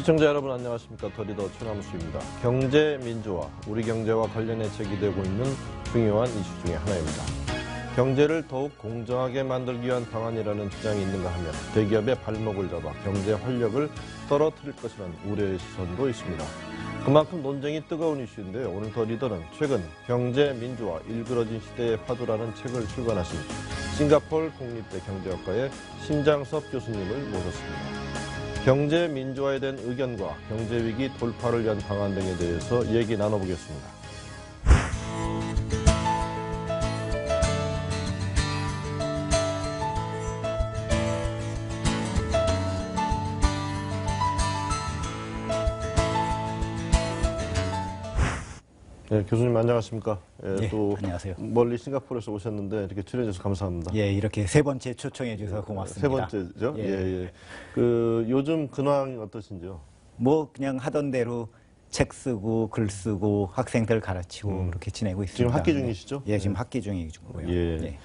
시청자 여러분 안녕하십니까. 더리더 최남수입니다. 경제 민주화, 우리 경제와 관련해 제기되고 있는 중요한 이슈 중에 하나입니다. 경제를 더욱 공정하게 만들기 위한 방안이라는 주장이 있는가 하면 대기업의 발목을 잡아 경제 활력을 떨어뜨릴 것이라는 우려의 시선도 있습니다. 그만큼 논쟁이 뜨거운 이슈인데요. 오늘 더리더는 최근 경제 민주화 일그러진 시대의 화두라는 책을 출간하신 싱가포르 국립대 경제학과의 신장섭 교수님을 모셨습니다. 경제 민주화에 대한 의견과 경제 위기 돌파를 위한 방안 등에 대해서 얘기 나눠보겠습니다. 네, 교수님 안녕하십니까? 예, 또 안녕하세요. 멀리 싱가포르에서 오셨는데 이렇게 출연해주셔서 감사합니다. 예, 이렇게 세 번째 초청해 주셔서 고맙습니다. 세 번째죠? 예. 요즘 근황이 어떠신지요? 뭐 그냥 하던 대로 책 쓰고 글 쓰고 학생들 가르치고 그렇게 지내고 있습니다. 지금 학기 중이시죠? 예, 지금 학기 중이고요. 예.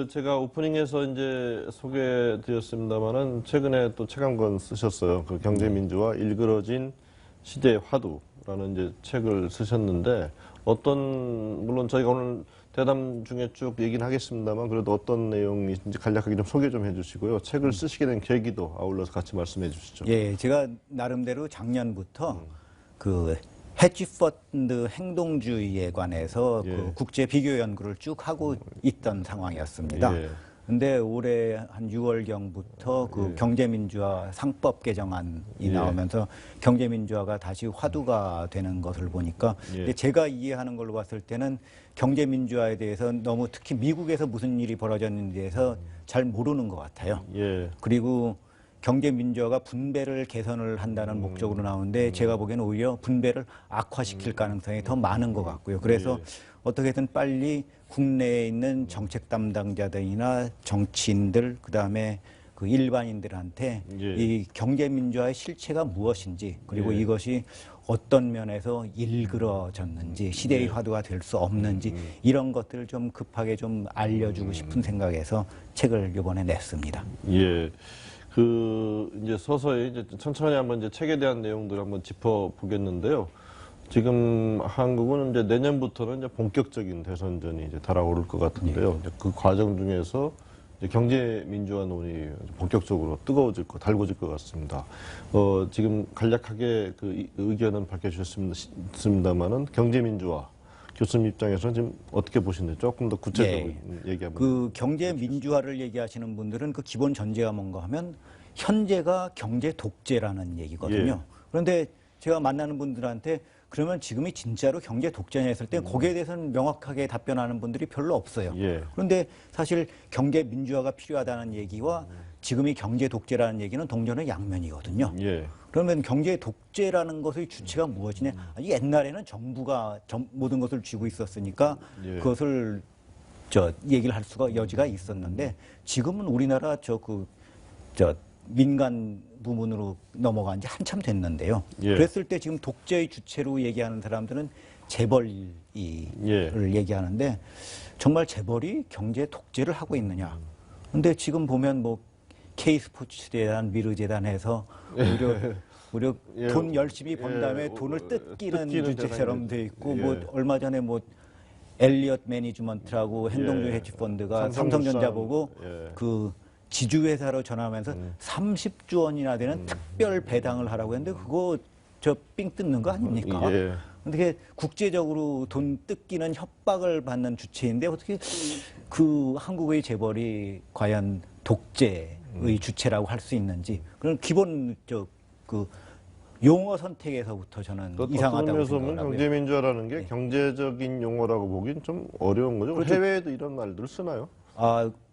제가 오프닝에서 이제 소개드렸습니다만은 최근에 또 책 한 권 쓰셨어요. 그 경제민주화 일그러진 시대의 화두라는 이제 책을 쓰셨는데 물론 저희가 오늘 대담 중에 쭉 얘기는 하겠습니다만 그래도 어떤 내용인지 간략하게 좀 소개 좀 해주시고요. 책을 쓰시게 된 계기도 아울러서 같이 말씀해 주시죠. 예, 제가 나름대로 작년부터 그 헤지펀드 행동주의에 관해서 그 국제 비교 연구를 쭉 하고 있던 상황이었습니다. 예. 근데 올해 한 6월경부터 그 경제민주화 상법 개정안이 나오면서 경제민주화가 다시 화두가 되는 것을 보니까 근데 제가 이해하는 걸로 봤을 때는 경제민주화에 대해서 너무 특히 미국에서 무슨 일이 벌어졌는지에 대해서 잘 모르는 것 같아요. 그리고 경제민주화가 분배를 개선을 한다는 목적으로 나오는데 제가 보기에는 오히려 분배를 악화시킬 가능성이 더 많은 것 같고요. 그래서 어떻게든 빨리 국내에 있는 정책 담당자들이나 정치인들 그다음에 그 일반인들한테 이 경제민주화의 실체가 무엇인지 그리고 이것이 어떤 면에서 일그러졌는지 시대의 화두가 될 수 없는지 이런 것들을 좀 급하게 좀 알려주고 싶은 생각에서 책을 이번에 냈습니다. 예. 이제 서서히 이제 천천히 한번 이제 책에 대한 내용들을 한번 짚어보겠는데요. 지금 한국은 이제 내년부터는 이제 본격적인 대선전이 이제 달아오를 것 같은데요. 그 과정 중에서 이제 경제 민주화 논의 본격적으로 달궈질 것 같습니다. 지금 간략하게 그 의견은 밝혀주셨습니다만은 경제 민주화 교수님 입장에서는 지금 어떻게 보시는지 조금 더 구체적으로 얘기 한번. 그 경제 민주화를 얘기하시는 분들은 그 기본 전제가 뭔가 하면 현재가 경제 독재라는 얘기거든요. 그런데 제가 만나는 분들한테 그러면 지금이 진짜로 경제 독재냐 했을 때 거기에 대해서는 명확하게 답변하는 분들이 별로 없어요. 그런데 사실 경제 민주화가 필요하다는 얘기와 지금이 경제 독재라는 얘기는 동전의 양면이거든요. 그러면 경제 독재라는 것의 주체가 무엇이냐? 아니, 옛날에는 정부가 모든 것을 쥐고 있었으니까 그것을 얘기를 할 수가 여지가 있었는데 지금은 우리나라 민간 부문으로 넘어간 지 한참 됐는데요. 그랬을 때 지금 독재의 주체로 얘기하는 사람들은 재벌을 얘기하는데 정말 재벌이 경제 독재를 하고 있느냐. 근데 지금 보면 뭐 K스포츠재단, 미르재단에서 오히려 돈 열심히 번 다음에 돈을 뜯기는 주체처럼 돼 있고 뭐 얼마 전에 뭐 엘리엇 매니지먼트라고 행동주의 헤지펀드가 삼성전자 보고 그 지주회사로 전환하면서 30조 원이나 되는 특별 배당을 하라고 했는데 그거 삥 뜯는 거 아닙니까? 근데 국제적으로 돈 뜯기는 협박을 받는 주체인데 어떻게 그 한국의 재벌이 과연 독재의 주체라고 할 수 있는지 그런 기본 용어 선택에서부터 저는 이상하다고 생각하고요. 경제민주화라는 게 경제적인 용어라고 보기엔 좀 어려운 거죠. 그렇죠. 해외에도 이런 말들을 쓰나요?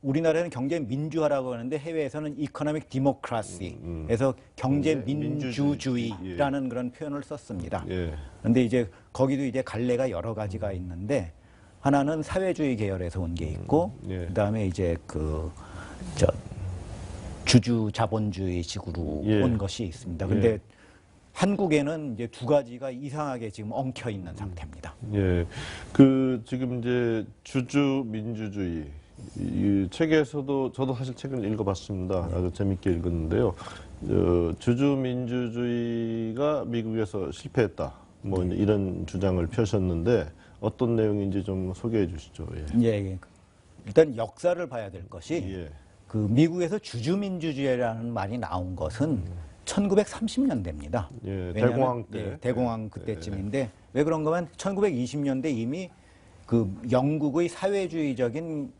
우리나라는 경제 민주화라고 하는데 해외에서는 이코노믹 디모크라시에서 경제 민주주의라는 그런 표현을 썼습니다. 그런데 이제 거기도 이제 갈래가 여러 가지가 있는데 하나는 사회주의 계열에서 온 게 있고 그다음에 이제 주주 자본주의식으로 온 것이 있습니다. 근데 한국에는 이제 두 가지가 이상하게 지금 엉켜 있는 상태입니다. 지금 이제 주주 민주주의 이 책에서도 저도 사실 책을 읽어봤습니다. 아주 재밌게 읽었는데요. 주주 민주주의가 미국에서 실패했다. 뭐 이런 주장을 펴셨는데 어떤 내용인지 좀 소개해 주시죠. 예. 예. 일단 역사를 봐야 될 것이 그 미국에서 주주민주주의라는 말이 나온 것은 1930년대입니다. 예, 대공황 때. 예, 대공황 그때쯤인데 왜 그런가 하면 1920년대 이미 그 영국의 사회주의적인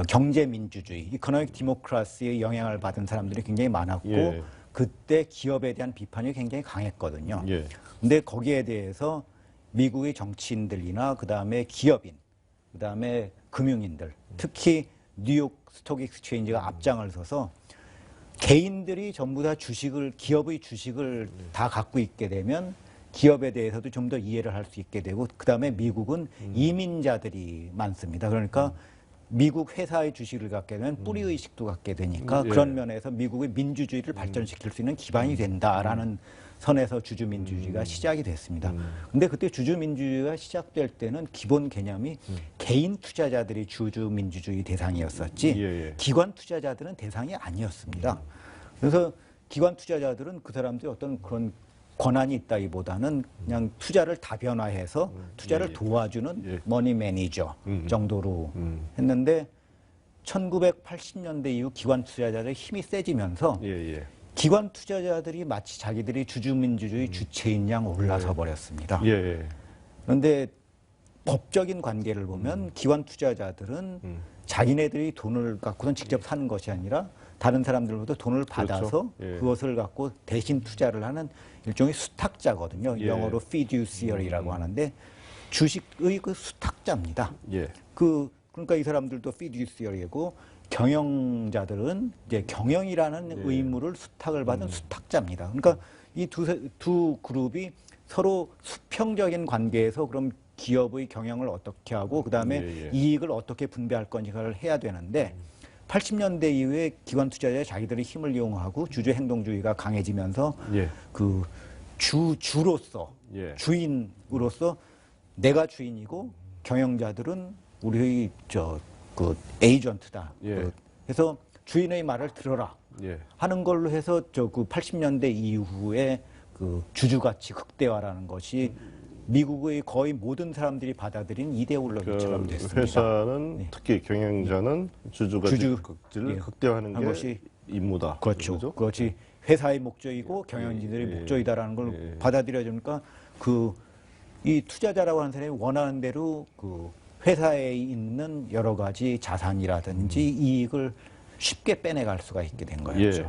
경제민주주의, 이코노믹 디모크라시의 영향을 받은 사람들이 굉장히 많았고 그때 기업에 대한 비판이 굉장히 강했거든요. 근데 거기에 대해서 미국의 정치인들이나 그다음에 기업인, 그다음에 금융인들, 특히 뉴욕 스톡 익스체인지가 앞장을 서서 개인들이 전부 다 기업의 주식을 다 갖고 있게 되면 기업에 대해서도 좀 더 이해를 할 수 있게 되고, 그다음에 미국은 이민자들이 많습니다. 그러니까 미국 회사의 주식을 갖게 되면 뿌리의식도 갖게 되니까 그런 면에서 미국의 민주주의를 발전시킬 수 있는 기반이 된다라는 선에서 주주민주주의가 시작이 됐습니다. 근데 그때 주주민주주의가 시작될 때는 기본 개념이 개인 투자자들이 주주민주주의 대상이었었지 기관 투자자들은 대상이 아니었습니다. 그래서 기관 투자자들은 그 사람들이 어떤 그런 권한이 있다기보다는 그냥 투자를 다변화해서 투자를 도와주는 머니 매니저 정도로 했는데 1980년대 이후 기관 투자자들의 힘이 세지면서 기관 투자자들이 마치 자기들이 주주민주주의 주체인 양 올라서 버렸습니다. 그런데 법적인 관계를 보면 기관 투자자들은 자기네들이 돈을 갖고는 직접 사는 것이 아니라 다른 사람들로부터 돈을 받아서 그것을 갖고 대신 투자를 하는 일종의 수탁자거든요. 영어로 fiduciary라고 하는데 주식의 그 수탁자입니다. 그러니까 이 사람들도 fiduciary이고 경영자들은 이제 경영이라는 의무를 수탁을 받은 수탁자입니다. 그러니까 이 두 그룹이 서로 수평적인 관계에서 그럼 기업의 경영을 어떻게 하고 그다음에 이익을 어떻게 분배할 건지를 해야 되는데 80년대 이후에 기관 투자자의 자기들의 힘을 이용하고 주주 행동주의가 강해지면서 그 주로서 주인으로서 내가 주인이고 경영자들은 우리의 그 에이전트다. 그래서 주인의 말을 들어라 하는 걸로 해서 그 80년대 이후에 그 주주가치 극대화라는 것이 미국의 거의 모든 사람들이 받아들인 이데올로기처럼 됐습니다. 회사는 특히 경영자는 주주가치 극지를 극대화하는 게 것이 임무다. 그렇죠. 그것이 회사의 목적이고 경영진들의 목적이다라는 걸 받아들여주니까 이 투자자라고 하는 사람이 원하는 대로 그 회사에 있는 여러 가지 자산이라든지 이익을 쉽게 빼내갈 수가 있게 된 거였죠.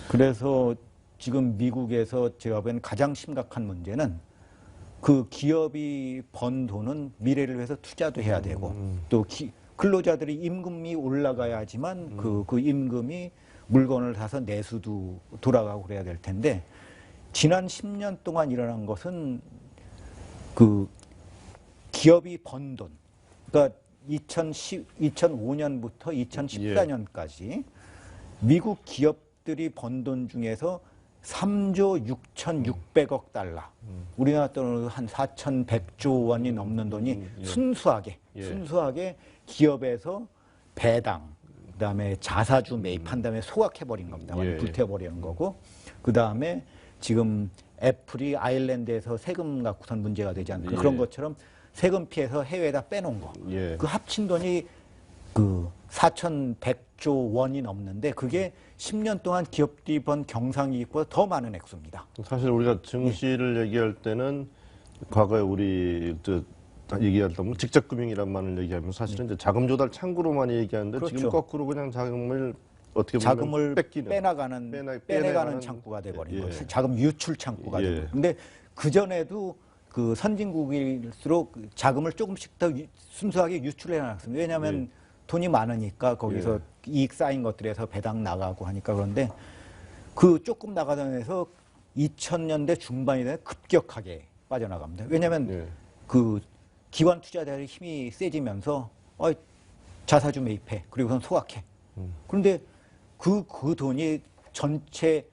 그래서 지금 미국에서 제가 보기엔 가장 심각한 문제는 그 기업이 번 돈은 미래를 위해서 투자도 해야 되고 또 근로자들이 임금이 올라가야 하지만 그 임금이 물건을 사서 내수도 돌아가고 그래야 될 텐데 지난 10년 동안 일어난 것은 그 기업이 번 돈, 그러니까 2005년부터 2014년까지 미국 기업들이 번 돈 중에서 3조 6,600억 달러, 우리나라 돈으로 한 4,100조 원이 넘는 돈이 순수하게 기업에서 배당, 그다음에 자사주 매입한 다음에 소각해버린 겁니다. 불태워버리는 거고, 그다음에 지금 애플이 아일랜드에서 세금 갖고선 문제가 되지 않는 그런 것처럼 세금 피해서 해외에다 빼놓은 거. 그 합친 돈이 그 4,100조 원이 넘는데 그게 10년 동안 기업들이 번 경상이익보다 더 많은 액수입니다. 사실 우리가 증시를 얘기할 때는 과거에 우리 얘기하던 직접금융이란 말을 얘기하면 사실은 이제 자금 조달 창구로만 얘기하는데 지금 거꾸로 그냥 자금을 어떻게 보면 자금을 빼내가는 창구가 돼버린 거예요. 자금 유출 창구가 돼버린. 근데 그 전에도 그 선진국일수록 자금을 조금씩 더 순수하게 유출해 놨습니다. 왜냐하면 돈이 많으니까 거기서 이익 쌓인 것들에서 배당 나가고 하니까. 그런데 그 조금 나가던 데서 2000년대 중반이 되면 급격하게 빠져나갑니다. 왜냐하면 그 기관 투자자의 힘이 세지면서 자사주 매입해 그리고선 소각해. 그런데 그 돈이 전체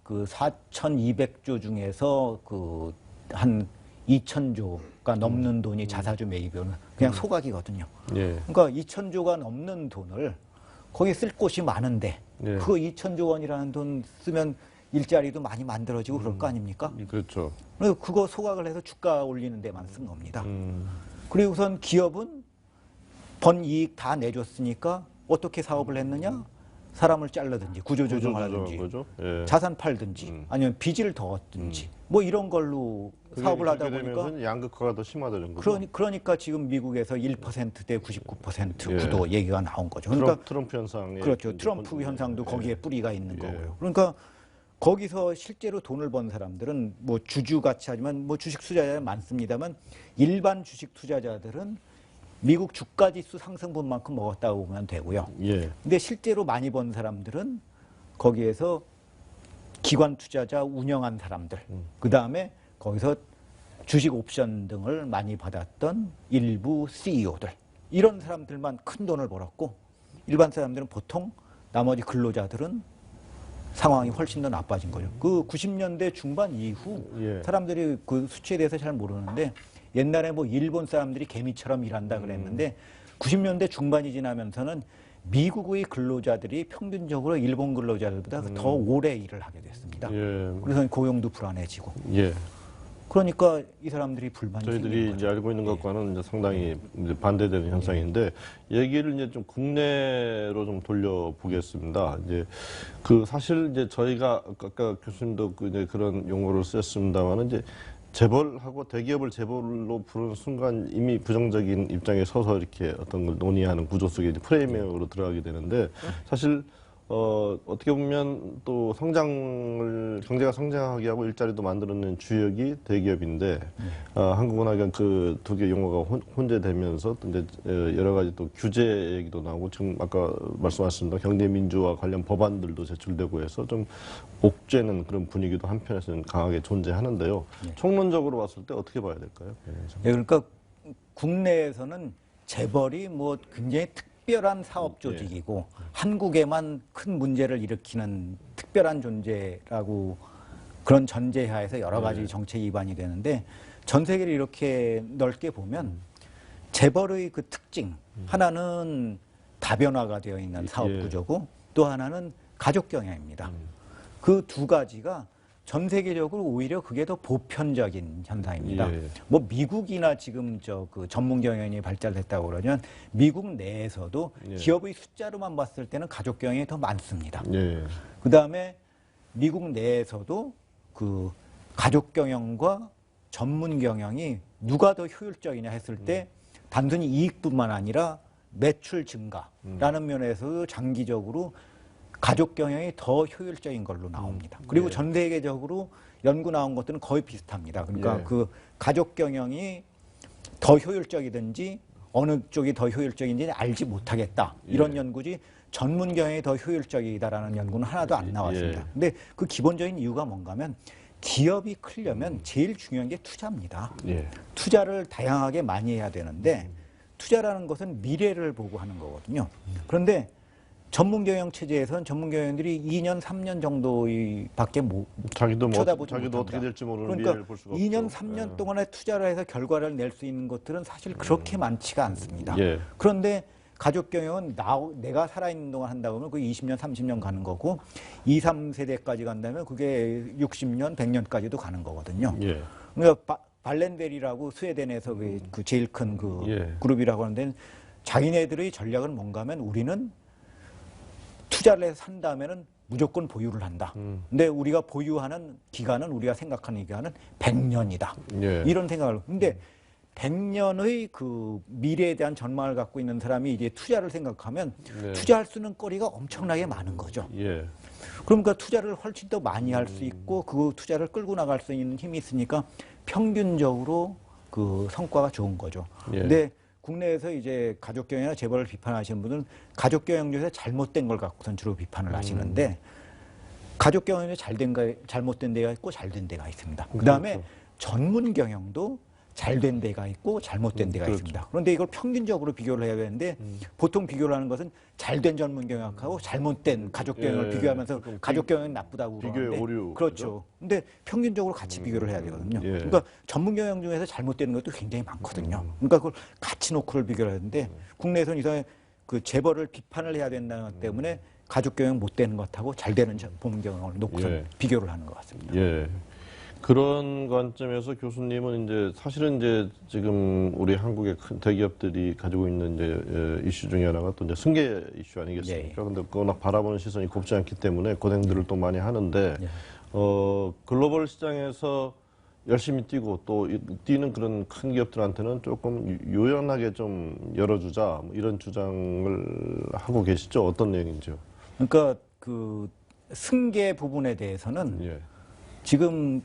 그 4,200조 중에서 그 한 2,000조가 넘는 돈이 자사주 매입이면 그냥 소각이거든요. 예. 그러니까 2천조가 넘는 돈을 거기 쓸 곳이 많은데 예. 그 2천조 원이라는 돈 쓰면 일자리도 많이 만들어지고 그럴 거 아닙니까? 그렇죠. 그래서 그거 소각을 해서 주가 올리는 데만 쓴 겁니다. 그리고 우선 기업은 번 이익 다 내줬으니까 어떻게 사업을 했느냐? 사람을 자르든지 구조조정을 하든지 예. 자산 팔든지 아니면 빚을 더 얻든지 뭐 이런 걸로 사업을 하다 보니까 양극화가 더 심화되는 거죠. 그러니까 지금 미국에서 1%대 99% 예. 구도 얘기가 나온 거죠. 그러니까 트럼프 현상에 그렇죠. 트럼프 현상도 예. 거기에 뿌리가 있는 예. 거고요. 그러니까 거기서 실제로 돈을 번 사람들은 뭐 주주같이 하지만 뭐 주식 투자자는 많습니다만 일반 주식 투자자들은 미국 주가지수 상승분만큼 먹었다고 보면 되고요. 예. 근데 실제로 많이 번 사람들은 거기에서 기관 투자자 운영한 사람들, 그 다음에 거기서 주식 옵션 등을 많이 받았던 일부 CEO들, 이런 사람들만 큰 돈을 벌었고 일반 사람들은 보통 나머지 근로자들은 상황이 훨씬 더 나빠진 거죠. 그 90년대 중반 이후 예. 사람들이 그 수치에 대해서 잘 모르는데 옛날에 뭐 일본 사람들이 개미처럼 일한다 그랬는데 90년대 중반이 지나면서는 미국의 근로자들이 평균적으로 일본 근로자들보다 더 오래 일을 하게 됐습니다. 예. 그래서 고용도 불안해지고. 예. 그러니까 이 사람들이 불만이 저희들이 생기는 이제 거죠. 알고 있는 것과는 이제 상당히 이제 반대되는 현상인데 얘기를 이제 좀 국내로 좀 돌려보겠습니다. 이제 그 사실 이제 저희가 아까 교수님도 이제 그런 용어를 쓰셨습니다만은 이제 재벌하고 대기업을 재벌로 부르는 순간 이미 부정적인 입장에 서서 이렇게 어떤 걸 논의하는 구조 속에 이제 프레임으로 들어가게 되는데 사실 어떻게 보면 또 경제가 성장하게 하고 일자리도 만들어내는 주역이 대기업인데 한국은 하여간 그 두 개 용어가 혼재되면서 또 이제 여러 가지 또 규제 얘기도 나오고 지금 아까 말씀하셨습니다. 경제민주화 관련 법안들도 제출되고 해서 좀 옥죄는 그런 분위기도 한편에서는 강하게 존재하는데요. 총론적으로 봤을 때 어떻게 봐야 될까요? 예, 그러니까 국내에서는 재벌이 뭐 굉장히 특별한 사업 조직이고 한국에만 큰 문제를 일으키는 특별한 존재라고 그런 전제하에서 여러 가지 정책 위반이 되는데 전 세계를 이렇게 넓게 보면 재벌의 그 특징 하나는 다변화가 되어 있는 사업 구조고 또 하나는 가족 경영입니다. 그 두 가지가 전 세계적으로 오히려 그게 더 보편적인 현상입니다. 뭐 미국이나 지금 그 전문 경영이 발달했다고 그러면 미국 내에서도 기업의 숫자로만 봤을 때는 가족 경영이 더 많습니다. 그 다음에 미국 내에서도 그 가족 경영과 전문 경영이 누가 더 효율적이냐 했을 때 단순히 이익뿐만 아니라 매출 증가라는 면에서도 장기적으로 가족 경영이 더 효율적인 걸로 나옵니다. 그리고 전 세계적으로 연구 나온 것들은 거의 비슷합니다. 그러니까 그 가족 경영이 더 효율적이든지 어느 쪽이 더 효율적인지 알지 못하겠다. 이런 연구지 전문 경영이 더 효율적이다라는 연구는 하나도 안 나왔습니다. 근데 그 기본적인 이유가 뭔가 하면 기업이 크려면 제일 중요한 게 투자입니다. 투자를 다양하게 많이 해야 되는데 투자라는 것은 미래를 보고 하는 거거든요. 그런데 전문 경영 체제에서는 전문 경영들이 2년, 3년 정도밖에 자기도 쳐다보지 자기도 못합니다. 어떻게 될지 모르는 그러니까 미래를 볼 수가 2년, 없죠. 3년 동안에 투자를 해서 결과를 낼 수 있는 것들은 사실 그렇게 많지가 않습니다. 그런데 가족 경영은 내가 살아있는 동안 한다고 하면 그게 20년, 30년 가는 거고 2, 3세대까지 간다면 그게 60년, 100년까지도 가는 거거든요. 그러니까 발렌벨이라고 스웨덴에서 그 제일 큰 그 그룹이라고 하는데 자기네들의 전략은 뭔가 하면 우리는 투자를 해서 산 다음에는 무조건 보유를 한다. 근데 우리가 보유하는 기간은 우리가 생각하는 기간은 100년이다. 이런 생각을. 근데 100년의 그 미래에 대한 전망을 갖고 있는 사람이 이제 투자를 생각하면 투자할 수 있는 거리가 엄청나게 많은 거죠. 그러니까 투자를 훨씬 더 많이 할 수 있고 그 투자를 끌고 나갈 수 있는 힘이 있으니까 평균적으로 그 성과가 좋은 거죠. 근데 국내에서 이제 가족경영이나 재벌을 비판하시는 분들은 가족경영에서 잘못된 걸 갖고선 주로 비판을 하시는데 가족경영이 잘못된 데가 있고 잘된 데가 있습니다. 그 다음에 전문 경영도 잘 된 데가 있고 잘못된 데가 그렇죠. 있습니다. 그런데 이걸 평균적으로 비교를 해야 되는데 보통 비교를 하는 것은 잘된 전문 경영학하고 잘못된 가족 경영을 비교하면서 가족 경영은 나쁘다고 비교의 그러는데 오류. 그렇죠. 근데 평균적으로 같이 비교를 해야 되거든요. 그러니까 전문 경영 중에서 잘못되는 것도 굉장히 많거든요. 그러니까 그걸 같이 놓고를 비교를 하는데 국내에서는 이상하게 그 재벌을 비판을 해야 된다는 것 때문에 가족 경영 못 되는 것하고 잘 되는 전문 경영을 놓고서 비교를 하는 것 같습니다. 예. 그런 관점에서 교수님은 이제 사실은 이제 지금 우리 한국의 큰 대기업들이 가지고 있는 이제 이슈 중에 하나가 또 이제 승계 이슈 아니겠습니까? 근데 워낙 바라보는 시선이 곱지 않기 때문에 고생들을 또 많이 하는데 글로벌 시장에서 열심히 뛰고 또 뛰는 그런 큰 기업들한테는 조금 요연하게 좀 열어주자 뭐 이런 주장을 하고 계시죠? 어떤 내용인지요? 그러니까 그 승계 부분에 대해서는 지금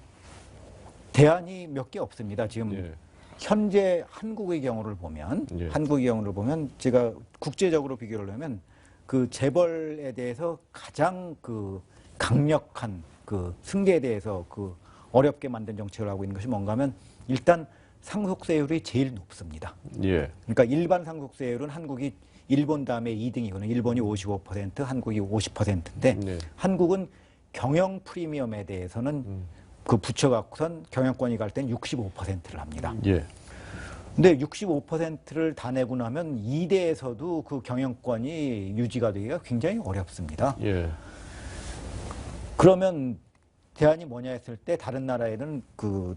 대안이 몇 개 없습니다. 지금 현재 한국의 경우를 보면 한국의 경우를 보면 제가 국제적으로 비교를 하면 그 재벌에 대해서 가장 그 강력한 그 승계에 대해서 그 어렵게 만든 정책을 하고 있는 것이 뭔가 하면 일단 상속세율이 제일 높습니다. 그러니까 일반 상속세율은 한국이 일본 다음에 2등이거든요. 일본이 55%, 한국이 50%인데 한국은 경영 프리미엄에 대해서는 그 붙여갖고선 경영권이 갈 땐 65%를 합니다. 근데 65%를 다 내고 나면 2대에서도 그 경영권이 유지가 되기가 굉장히 어렵습니다. 그러면 대안이 뭐냐 했을 때 다른 나라에는 그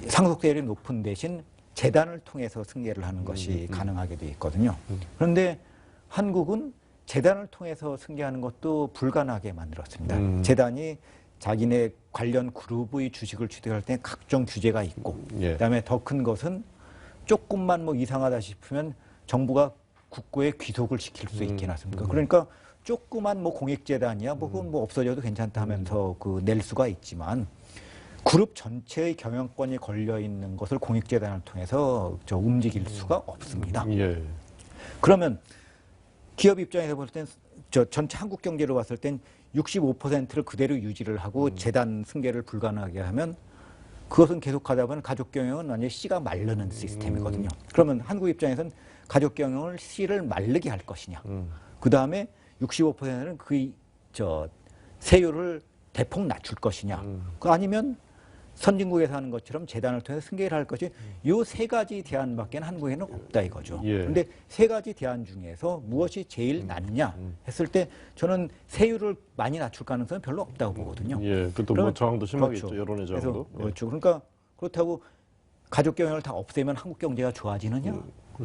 상속세율이 높은 대신 재단을 통해서 승계를 하는 것이 가능하게 돼 있거든요. 그런데 한국은 재단을 통해서 승계하는 것도 불가능하게 만들었습니다. 재단이 자기네 관련 그룹의 주식을 취득할 때 각종 규제가 있고 그다음에 더 큰 것은 조금만 뭐 이상하다 싶으면 정부가 국고에 귀속을 시킬 수 있긴 하습니까? 그러니까 조그만 뭐 공익재단이야 뭐 그건 뭐 없어져도 괜찮다 하면서 그 낼 수가 있지만 그룹 전체의 경영권이 걸려 있는 것을 공익재단을 통해서 움직일 수가 없습니다. 그러면 기업 입장에서 볼 땐 전체 한국 경제로 봤을 땐 65%를 그대로 유지를 하고 재단 승계를 불가능하게 하면 그것은 계속하다 보면 가족 경영은 완전히 씨가 마르는 시스템이거든요. 그러면 한국 입장에서는 가족 경영을 씨를 마르게 할 것이냐. 그 다음에 65%는 세율을 대폭 낮출 것이냐. 아니면 선진국에서 하는 것처럼 재단을 통해서 승계를 할 것이 요 세 가지 대안밖에 한국에는 없다 이거죠. 그런데 세 가지 대안 중에서 무엇이 제일 낫냐 했을 때 저는 세율을 많이 낮출 가능성은 별로 없다고 보거든요. 그것도 뭐 저항도 심하게 있죠. 여론의 저항도. 그렇죠. 그러니까 그렇다고 가족 경영을 다 없애면 한국 경제가 좋아지느냐?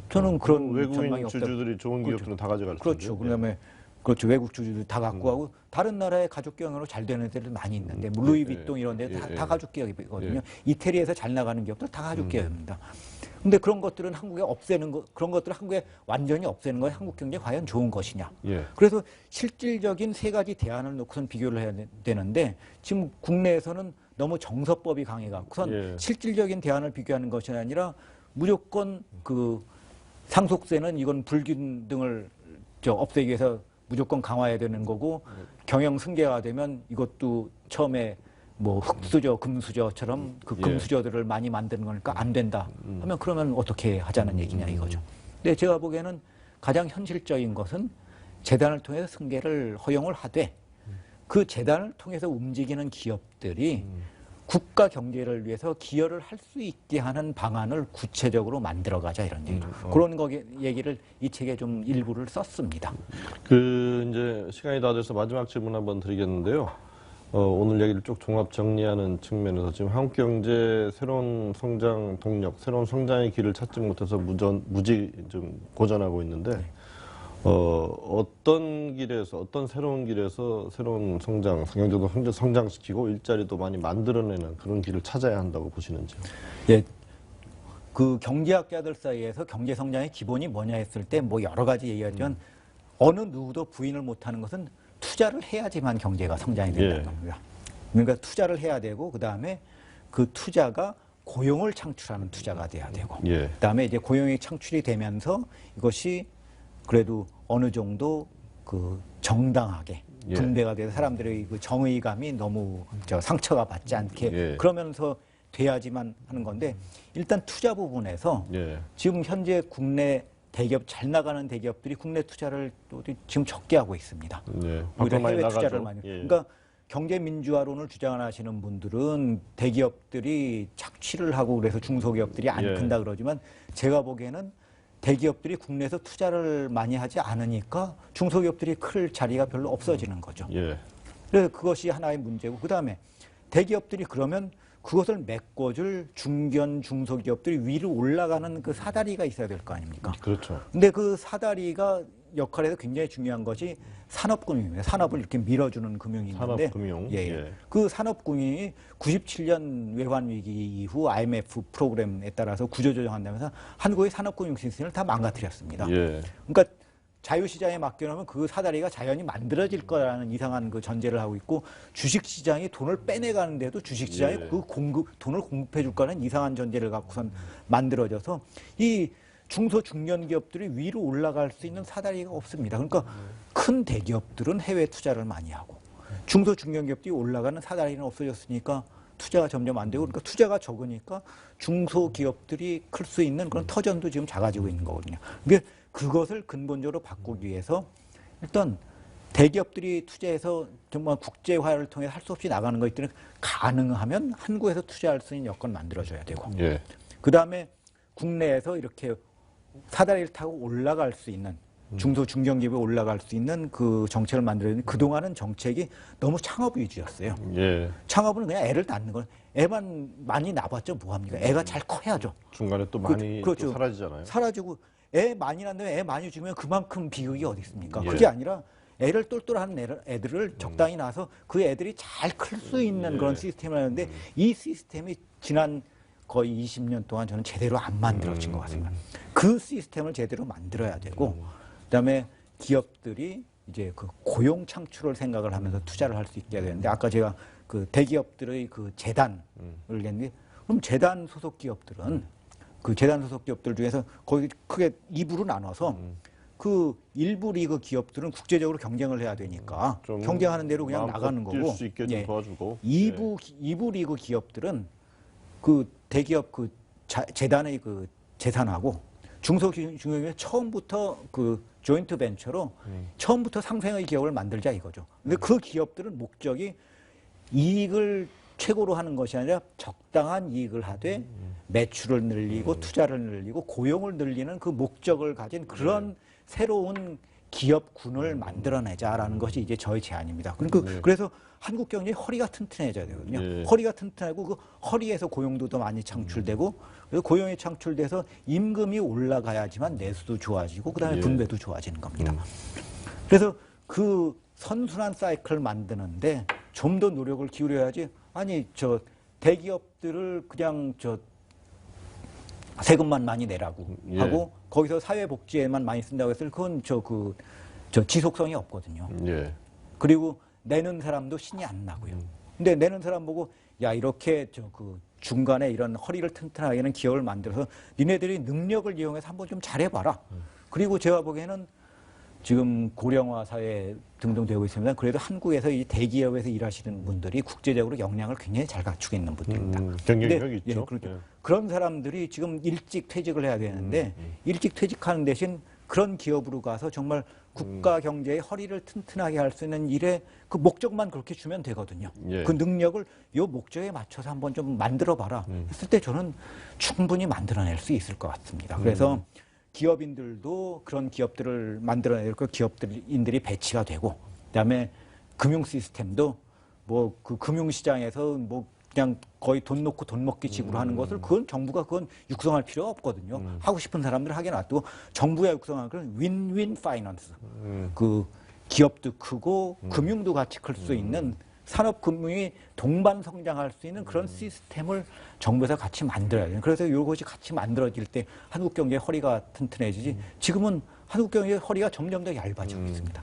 저는 그런 전망이 외국인 주주들이 좋은 기업들은 다 가져갈 텐데. 그렇죠. 그다음에 그렇죠. 외국 주주들 다 갖고 하고 다른 나라의 가족 경영으로 잘 되는 데들 많이 있는데 뭐 루이비통 이런 데 다 가족 기업이거든요. 이태리에서 잘 나가는 기업들 다 가족 기업입니다. 근데 그런 것들은 한국에 없애는 거 그런 것들을 한국에 완전히 없애는 건 한국 경제에 과연 좋은 것이냐. 그래서 실질적인 세 가지 대안을 놓고선 비교를 해야 되는데 지금 국내에서는 너무 정서법이 강해 갖고선 실질적인 대안을 비교하는 것이 아니라 무조건 그 상속세는 이건 불균등을 없애기 위해서 무조건 강화해야 되는 거고 경영 승계가 되면 이것도 처음에 뭐 흑수저, 금수저처럼 그 금수저들을 많이 만드는 거니까 안 된다 하면 그러면 어떻게 하자는 얘기냐 이거죠. 근데 제가 보기에는 가장 현실적인 것은 재단을 통해서 승계를 허용을 하되 그 재단을 통해서 움직이는 기업들이 국가 경제를 위해서 기여를 할 수 있게 하는 방안을 구체적으로 만들어가자 이런 얘기죠. 그런 얘기를 이 책에 좀 일부를 썼습니다. 이제 시간이 다 돼서 마지막 질문 한번 드리겠는데요. 오늘 얘기를 쭉 종합 정리하는 측면에서 지금 한국 경제 새로운 성장 동력, 새로운 성장의 길을 찾지 못해서 무지 좀 고전하고 있는데 어떤 길에서 어떤 새로운 길에서 새로운 성장, 경제도 성장시키고 일자리도 많이 만들어내는 그런 길을 찾아야 한다고 보시는지요? 그 경제학자들 사이에서 경제 성장의 기본이 뭐냐 했을 때 뭐 여러 가지 얘기하지만 어느 누구도 부인을 못하는 것은 투자를 해야지만 경제가 성장이 된다는 겁니다. 그러니까 투자를 해야 되고 그 다음에 그 투자가 고용을 창출하는 투자가 돼야 되고 그 다음에 이제 고용이 창출이 되면서 이것이 그래도 어느 정도 그 정당하게 분배가 돼서 사람들의 그 정의감이 너무 상처가 받지 않게 그러면서 돼야지만 하는 건데 일단 투자 부분에서 지금 현재 국내 대기업 잘 나가는 대기업들이 국내 투자를 또 지금 적게 하고 있습니다. 오히려 해외 투자를 많이. 그러니까 경제 민주화론을 주장하시는 분들은 대기업들이 착취를 하고 그래서 중소기업들이 안 큰다 그러지만 제가 보기에는 대기업들이 국내에서 투자를 많이 하지 않으니까 중소기업들이 클 자리가 별로 없어지는 거죠. 그래서 그것이 하나의 문제고 그다음에 대기업들이 그러면 그것을 메꿔줄 중견 중소기업들이 위로 올라가는 그 사다리가 있어야 될 거 아닙니까? 그렇죠. 근데 그 사다리가 역할에서 굉장히 중요한 것이 산업금융입니다. 산업을 이렇게 밀어주는 금융이 있는데 산업금융. 그 산업금융이 97년 외환위기 이후 IMF 프로그램에 따라서 구조조정한다면서 한국의 산업금융 시스템을 다 망가뜨렸습니다. 그러니까 자유시장에 맡겨놓으면 그 사다리가 자연히 만들어질 거라는 이상한 그 전제를 하고 있고 주식시장이 돈을 빼내가는데도 주식시장이 그 돈을 공급해 줄 거라는 이상한 전제를 갖고선 만들어져서 이 중소 중견 기업들이 위로 올라갈 수 있는 사다리가 없습니다. 그러니까 큰 대기업들은 해외 투자를 많이 하고 중소 중견 기업들이 올라가는 사다리는 없어졌으니까 투자가 점점 안 되고 그러니까 투자가 적으니까 중소 기업들이 클 수 있는 그런 터전도 지금 작아지고 있는 거거든요. 그게 그것을 근본적으로 바꾸기 위해서 일단 대기업들이 투자해서 정말 국제화를 통해 할 수 없이 나가는 것들은 가능하면 한국에서 투자할 수 있는 여건을 만들어줘야 되고 그다음에 국내에서 이렇게 사다리를 타고 올라갈 수 있는 중소 중견기업에 올라갈 수 있는 그 정책을 만들어야 되는데 그동안은 정책이 너무 창업 위주였어요. 창업은 그냥 애를 낳는 건 애만 많이 낳아봤자 뭐합니까? 애가 잘 커야죠. 중간에 또 많이 그렇죠. 또 사라지잖아요. 사라지고 애 많이 낳는다면 애 많이 죽으면 그만큼 비극이 어디 있습니까? 그게 아니라 애를 똘똘한 애들을 적당히 낳아서 그 애들이 잘 클 수 있는 그런 시스템을 하는데 이 시스템이 지난 거의 20년 동안 저는 제대로 안 만들어진 것 같습니다. 그 시스템을 제대로 만들어야 되고 그다음에 기업들이 이제 그 고용 창출을 생각을 하면서 투자를 할 수 있게 해야 되는데 아까 제가 그 대기업들의 그 재단을 얘기했는데 그럼 재단 소속 기업들은 그 재단 소속 기업들 중에서 거기 크게 2부로 나눠서 그 일부 리그 기업들은 국제적으로 경쟁을 해야 되니까 경쟁하는 대로 그냥 나가는 거고 수 있게 좀 도와주고 2부 리그 기업들은 그 대기업 그 재단의 그 재산하고 중소중견기업 처음부터 그 조인트 벤처로 처음부터 상생의 기업을 만들자 이거죠. 근데 그 기업들은 목적이 이익을 최고로 하는 것이 아니라 적당한 이익을 하되 매출을 늘리고 투자를 늘리고 고용을 늘리는 그 목적을 가진 그런 새로운 기업군을 만들어내자라는 것이 이제 저의 제안입니다. 그러니까 그래서 한국 경제의 허리가 튼튼해져야 되거든요. 허리가 튼튼하고 그 허리에서 고용도 더 많이 창출되고 그래서 고용이 창출돼서 임금이 올라가야지만 내수도 좋아지고 그다음에 분배도 좋아지는 겁니다. 그래서 그 선순환 사이클을 만드는데 좀 더 노력을 기울여야지 아니 저 대기업들을 그냥 저 세금만 많이 내라고 하고 거기서 사회복지에만 많이 쓴다고 했을 그건 저 지속성이 없거든요. 그리고 내는 사람도 신이 안 나고요. 근데 내는 사람 보고 야 이렇게 저 그 중간에 이런 허리를 튼튼하게 하는 기업을 만들어서 니네들이 능력을 이용해서 한번 좀 잘해봐라. 그리고 제가 보기에는 지금 고령화 사회 등등 되고 있습니다. 그래도 한국에서 이 대기업에서 일하시는 분들이 국제적으로 역량을 굉장히 잘 갖추고 있는 분들입니다. 경쟁력이 있죠. 그렇죠. 그런 사람들이 지금 일찍 퇴직을 해야 되는데 일찍 퇴직하는 대신 그런 기업으로 가서 정말 국가 경제의 허리를 튼튼하게 할 수 있는 일에 그 목적만 그렇게 주면 되거든요. 그 능력을 요 목적에 맞춰서 한번 좀 만들어봐라 했을 때 저는 충분히 만들어낼 수 있을 것 같습니다. 그래서 기업인들도 그런 기업들을 만들어낼 그 기업인들이 배치가 되고 그다음에 금융 시스템도 뭐 그 금융시장에서 뭐 그냥 거의 돈 놓고 돈 먹기 식으로 하는 것을 그건 정부가 그건 육성할 필요가 없거든요. 하고 싶은 사람들 하게 놔두고 정부가 육성하는 그런 윈윈 파이낸스. 그 기업도 크고 금융도 같이 클 수 있는 산업금융이 동반 성장할 수 있는 그런 시스템을 정부에서 같이 만들어야 돼요. 그래서 이것이 같이 만들어질 때 한국 경제의 허리가 튼튼해지지 지금은 한국 경제의 허리가 점점 더 얇아지고 있습니다.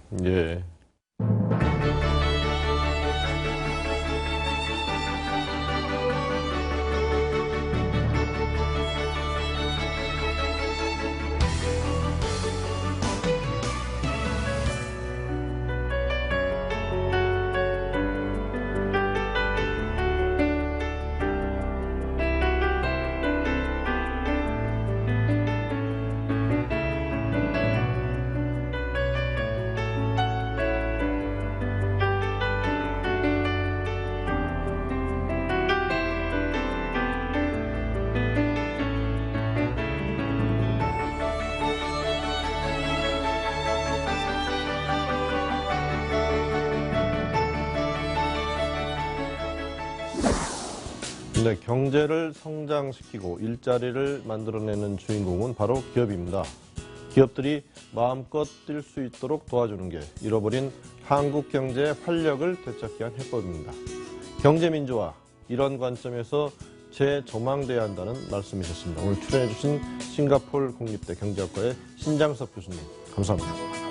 네, 경제를 성장시키고 일자리를 만들어내는 주인공은 바로 기업입니다. 기업들이 마음껏 뛸 수 있도록 도와주는 게 잃어버린 한국 경제의 활력을 되찾게 한 해법입니다. 경제민주화, 이런 관점에서 재조망돼야 한다는 말씀이셨습니다. 오늘 출연해 주신 싱가포르 국립대 경제학과의 신장섭 교수님, 감사합니다.